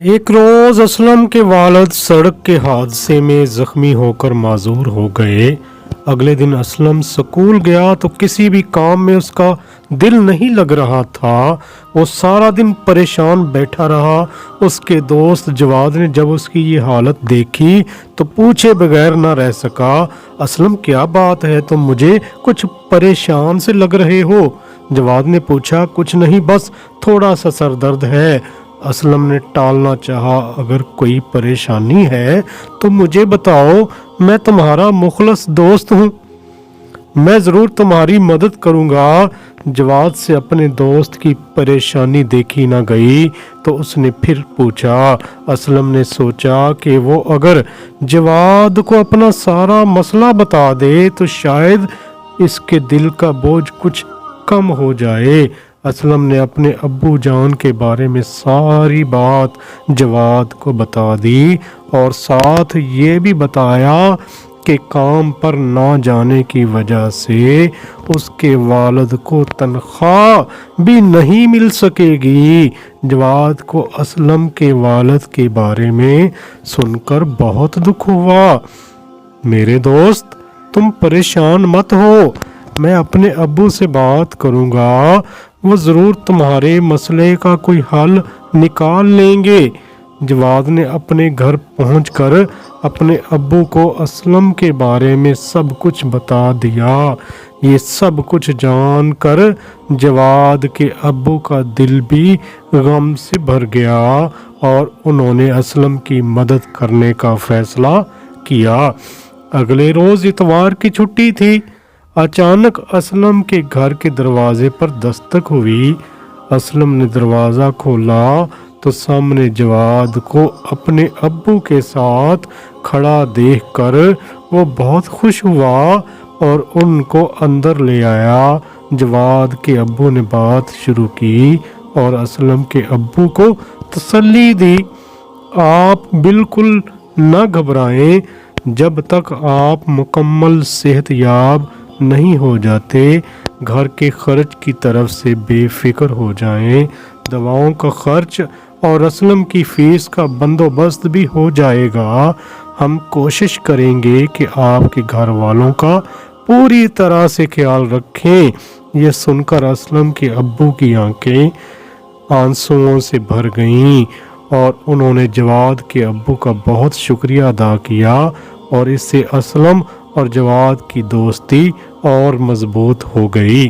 एक रोज असलम के वालिद सड़क के हादसे में जख्मी होकर माजूर हो गए। अगले दिन असलम स्कूल गया तो किसी भी काम में उसका दिल नहीं लग रहा था। वो सारा दिन परेशान बैठा रहा। उसके दोस्त जवाद ने जब उसकी ये हालत देखी तो पूछे बगैर ना रह सका, असलम क्या बात है, तुम मुझे कुछ परेशान से लग रहे हो। जवाद ने पूछा, कुछ नहीं, बस थोड़ा सा सर दर्द है। असलम ने टालना चाहा, अगर कोई परेशानी है तो मुझे बताओ, मैं तुम्हारा मुखलस दोस्त हूँ, मैं ज़रूर तुम्हारी मदद करूँगा। जवाद से अपने दोस्त की परेशानी देखी ना गई तो उसने फिर पूछा। असलम ने सोचा कि वो अगर जवाद को अपना सारा मसला बता दे तो शायद इसके दिल का बोझ कुछ कम हो जाए। असलम ने अपने अब्बू जान के बारे में सारी बात जवाद को बता दी और साथ ये भी बताया कि काम पर ना जाने की वजह से उसके वालिद को तनख्वाह भी नहीं मिल सकेगी। जवाद को असलम के वालिद के बारे में सुनकर बहुत दुख हुआ। मेरे दोस्त, तुम परेशान मत हो, मैं अपने अब्बू से बात करूँगा, वो ज़रूर तुम्हारे मसले का कोई हल निकाल लेंगे। जवाद ने अपने घर पहुंचकर अपने अब्बू को असलम के बारे में सब कुछ बता दिया। ये सब कुछ जानकर जवाद के अब्बू का दिल भी गम से भर गया और उन्होंने असलम की मदद करने का फैसला किया। अगले रोज़ इतवार की छुट्टी थी। अचानक असलम के घर के दरवाजे पर दस्तक हुई। असलम ने दरवाज़ा खोला तो सामने जवाद को अपने अब्बू के साथ खड़ा देखकर वो बहुत खुश हुआ और उनको अंदर ले आया। जवाद के अब्बू ने बात शुरू की और असलम के अब्बू को तसल्ली दी। आप बिल्कुल न घबराएं, जब तक आप मुकम्मल सेहतयाब नहीं हो जाते, घर के खर्च की तरफ से बेफिक्र हो जाएं। दवाओं का खर्च और असलम की फ़ीस का बंदोबस्त भी हो जाएगा। हम कोशिश करेंगे कि आपके घर वालों का पूरी तरह से ख्याल रखें। यह सुनकर असलम के अब्बू की आंखें आंसुओं से भर गईं और उन्होंने जवाद के अब्बू का बहुत शुक्रिया अदा किया और इससे असलम और जवाद की दोस्ती और मजबूत हो गई।